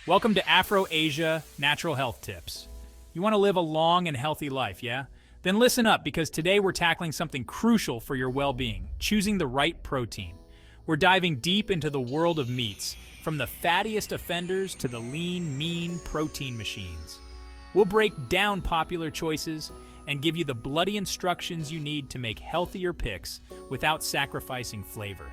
Welcome to Afro Asia Natural Health Tips. You want to live a long and healthy life, yeah? Then listen up, because today we're tackling something crucial for your well-being: choosing the right protein. We're diving deep into the world of meats, from the fattiest offenders to the lean, mean protein machines. We'll break down popular choices and give you the bloody instructions you need to make healthier picks without sacrificing flavor.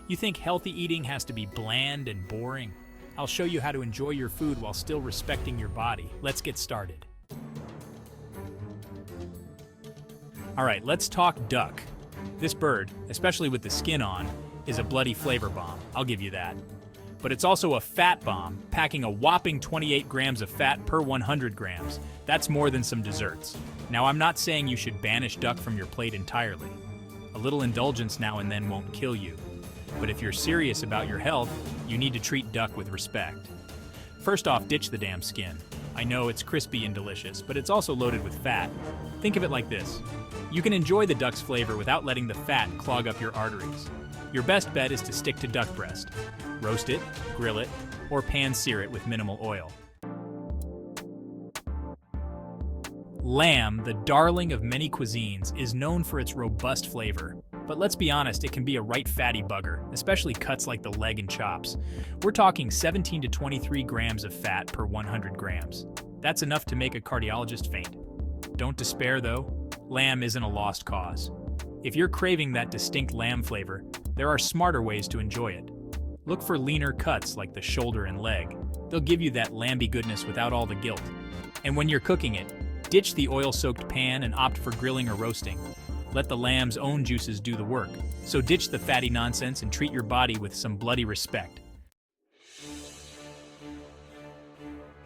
You think healthy eating has to be bland and boring? I'll show you how to enjoy your food while still respecting your body. Let's get started. All right, let's talk duck. This bird, especially with the skin on, is a bloody flavor bomb, I'll give you that. But it's also a fat bomb, packing a whopping 28 grams of fat per 100 grams. That's more than some desserts. Now, I'm not saying you should banish duck from your plate entirely. A little indulgence now and then won't kill you. But if you're serious about your health, you need to treat duck with respect. First off, ditch the damn skin. I know it's crispy and delicious, but it's also loaded with fat. Think of it like this: you can enjoy the duck's flavor without letting the fat clog up your arteries. Your best bet is to stick to duck breast. Roast it, grill it, or pan-sear it with minimal oil. Lamb, the darling of many cuisines, is known for its robust flavor. But let's be honest, it can be a right fatty bugger, especially cuts like the leg and chops. We're talking 17 to 23 grams of fat per 100 grams. That's enough to make a cardiologist faint. Don't despair though, lamb isn't a lost cause. If you're craving that distinct lamb flavor, there are smarter ways to enjoy it. Look for leaner cuts like the shoulder and leg. They'll give you that lamby goodness without all the guilt. And when you're cooking it, ditch the oil-soaked pan and opt for grilling or roasting. Let the lamb's own juices do the work. So ditch the fatty nonsense and treat your body with some bloody respect.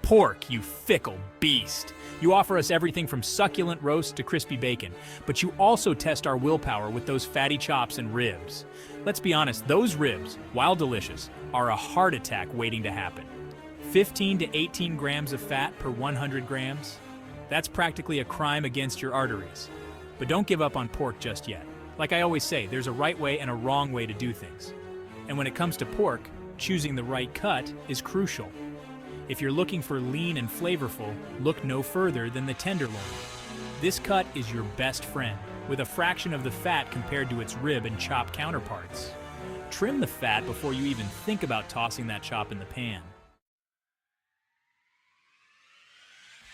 Pork, you fickle beast. You offer us everything from succulent roast to crispy bacon, but you also test our willpower with those fatty chops and ribs. Let's be honest, those ribs, while delicious, are a heart attack waiting to happen. 15 to 18 grams of fat per 100 grams? That's practically a crime against your arteries. But don't give up on pork just yet. Like I always say, there's a right way and a wrong way to do things. And when it comes to pork, choosing the right cut is crucial. If you're looking for lean and flavorful, look no further than the tenderloin. This cut is your best friend, with a fraction of the fat compared to its rib and chop counterparts. Trim the fat before you even think about tossing that chop in the pan.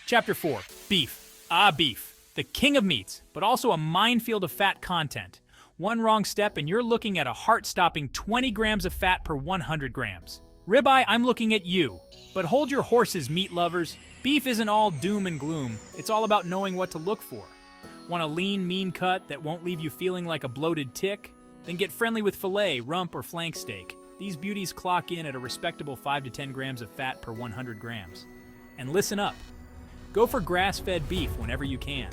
Chapter 4. Beef. Beef. The king of meats, but also a minefield of fat content. One wrong step and you're looking at a heart-stopping 20 grams of fat per 100 grams. Ribeye, I'm looking at you. But hold your horses, meat lovers. Beef isn't all doom and gloom. It's all about knowing what to look for. Want a lean, mean cut that won't leave you feeling like a bloated tick? Then get friendly with filet, rump, or flank steak. These beauties clock in at a respectable 5 to 10 grams of fat per 100 grams. And listen up. Go for grass-fed beef whenever you can.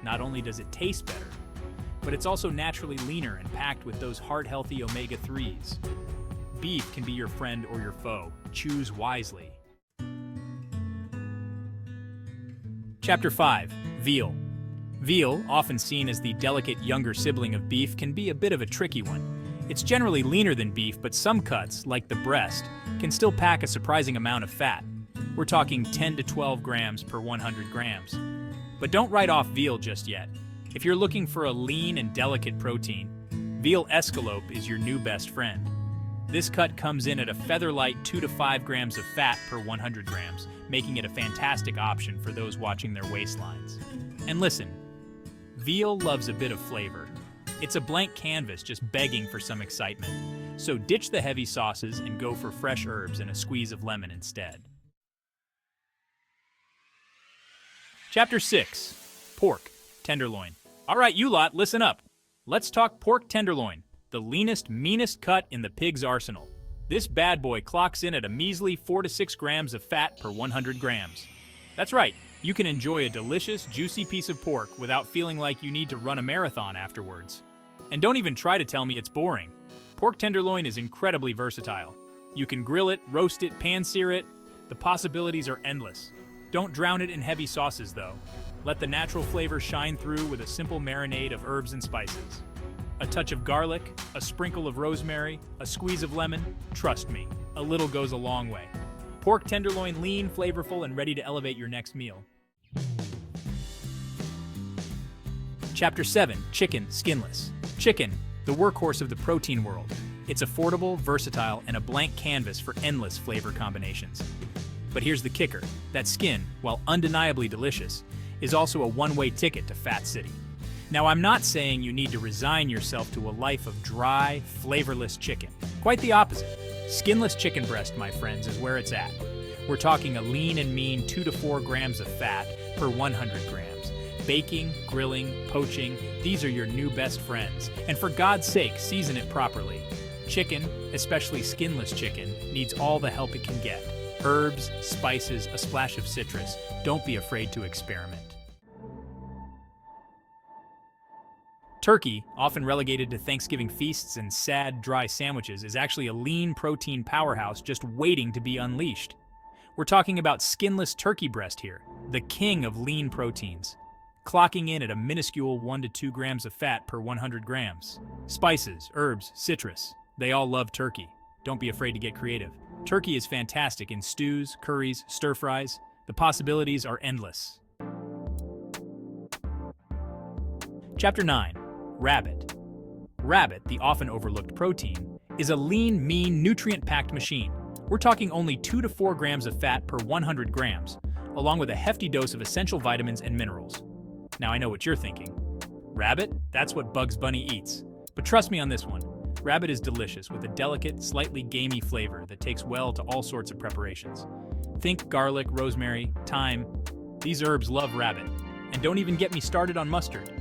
Not only does it taste better, but it's also naturally leaner and packed with those heart-healthy omega-3s. Beef can be your friend or your foe. Choose wisely. Chapter 5. Veal. Veal, often seen as the delicate younger sibling of beef, can be a bit of a tricky one. It's generally leaner than beef, but some cuts, like the breast, can still pack a surprising amount of fat. We're talking 10 to 12 grams per 100 grams. But don't write off veal just yet. If you're looking for a lean and delicate protein, veal escalope is your new best friend. This cut comes in at a feather-light 2 to 5 grams of fat per 100 grams, making it a fantastic option for those watching their waistlines. And listen, veal loves a bit of flavor. It's a blank canvas just begging for some excitement. So ditch the heavy sauces and go for fresh herbs and a squeeze of lemon instead. Chapter 6. Pork. Tenderloin. All right, you lot, listen up. Let's talk pork tenderloin, the leanest, meanest cut in the pig's arsenal. This bad boy clocks in at a measly 4 to 6 grams of fat per 100 grams. That's right, you can enjoy a delicious, juicy piece of pork without feeling like you need to run a marathon afterwards. And don't even try to tell me it's boring. Pork tenderloin is incredibly versatile. You can grill it, roast it, pan-sear it. The possibilities are endless. Don't drown it in heavy sauces, though. Let the natural flavor shine through with a simple marinade of herbs and spices. A touch of garlic, a sprinkle of rosemary, a squeeze of lemon. Trust me, a little goes a long way. Pork tenderloin, lean, flavorful, and ready to elevate your next meal. Chapter 7. Chicken, Skinless. Chicken, the workhorse of the protein world. It's affordable, versatile, and a blank canvas for endless flavor combinations. But here's the kicker. That skin, while undeniably delicious, is also a one-way ticket to Fat City. Now, I'm not saying you need to resign yourself to a life of dry, flavorless chicken. Quite the opposite. Skinless chicken breast, my friends, is where it's at. We're talking a lean and mean 2 to 4 grams of fat per 100 grams. Baking, grilling, poaching, these are your new best friends. And for God's sake, season it properly. Chicken, especially skinless chicken, needs all the help it can get. Herbs, spices, a splash of citrus. Don't be afraid to experiment. Turkey, often relegated to Thanksgiving feasts and sad, dry sandwiches, is actually a lean protein powerhouse just waiting to be unleashed. We're talking about skinless turkey breast here, the king of lean proteins, clocking in at a minuscule 1 to 2 grams of fat per 100 grams. Spices, herbs, citrus, they all love turkey. Don't be afraid to get creative. Turkey is fantastic in stews, curries, stir-fries. The possibilities are endless. Chapter 9. Rabbit. Rabbit, the often overlooked protein, is a lean, mean, nutrient-packed machine. We're talking only 2 to 4 grams of fat per 100 grams, along with a hefty dose of essential vitamins and minerals. Now I know what you're thinking. Rabbit? That's what Bugs Bunny eats. But trust me on this one. Rabbit is delicious with a delicate, slightly gamey flavor that takes well to all sorts of preparations. Think garlic, rosemary, thyme. These herbs love rabbit. And don't even get me started on mustard.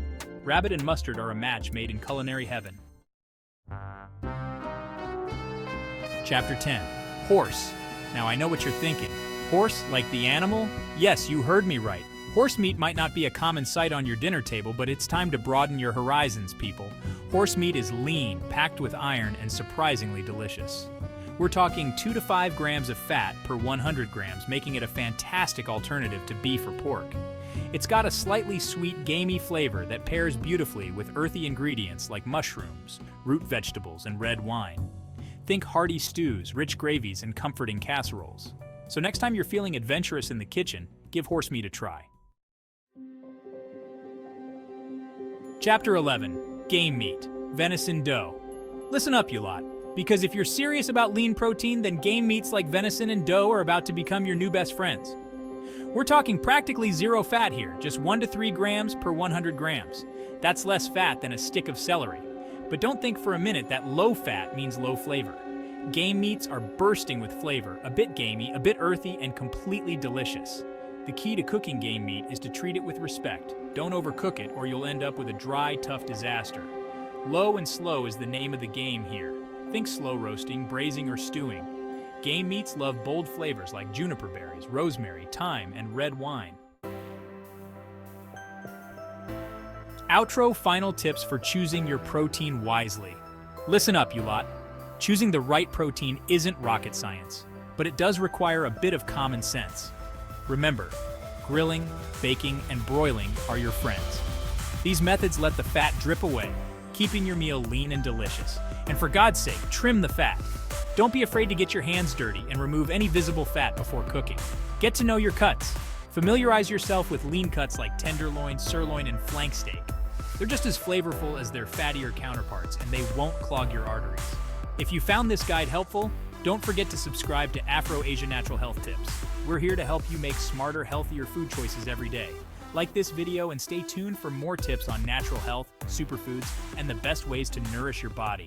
Rabbit and mustard are a match made in culinary heaven. Chapter 10. Horse. Now I know what you're thinking. Horse, like the animal? Yes, you heard me right. Horse meat might not be a common sight on your dinner table, but it's time to broaden your horizons, people. Horse meat is lean, packed with iron, and surprisingly delicious. We're talking 2 to 5 grams of fat per 100 grams, making it a fantastic alternative to beef or pork. It's got a slightly sweet, gamey flavor that pairs beautifully with earthy ingredients like mushrooms, root vegetables, and red wine. Think hearty stews, rich gravies, and comforting casseroles. So next time you're feeling adventurous in the kitchen, give horse meat a try. Chapter 11. Game meat. Venison doe. Listen up, you lot. Because if you're serious about lean protein, then game meats like venison and doe are about to become your new best friends. We're talking practically zero fat here, just 1 to 3 grams per 100 grams. That's less fat than a stick of celery. But don't think for a minute that low fat means low flavor. Game meats are bursting with flavor, a bit gamey, a bit earthy, and completely delicious. The key to cooking game meat is to treat it with respect. Don't overcook it or you'll end up with a dry, tough disaster. Low and slow is the name of the game here. Think slow roasting, braising, or stewing. Game meats love bold flavors like juniper berries, rosemary, thyme, and red wine. Outro final tips for choosing your protein wisely. Listen up, you lot. Choosing the right protein isn't rocket science, but it does require a bit of common sense. Remember, grilling, baking, and broiling are your friends. These methods let the fat drip away, keeping your meal lean and delicious. And for God's sake, trim the fat. Don't be afraid to get your hands dirty and remove any visible fat before cooking. Get to know your cuts. Familiarize yourself with lean cuts like tenderloin, sirloin, and flank steak. They're just as flavorful as their fattier counterparts, and they won't clog your arteries. If you found this guide helpful, don't forget to subscribe to Afro Asia Natural Health Tips. We're here to help you make smarter, healthier food choices every day. Like this video and stay tuned for more tips on natural health, superfoods, and the best ways to nourish your body.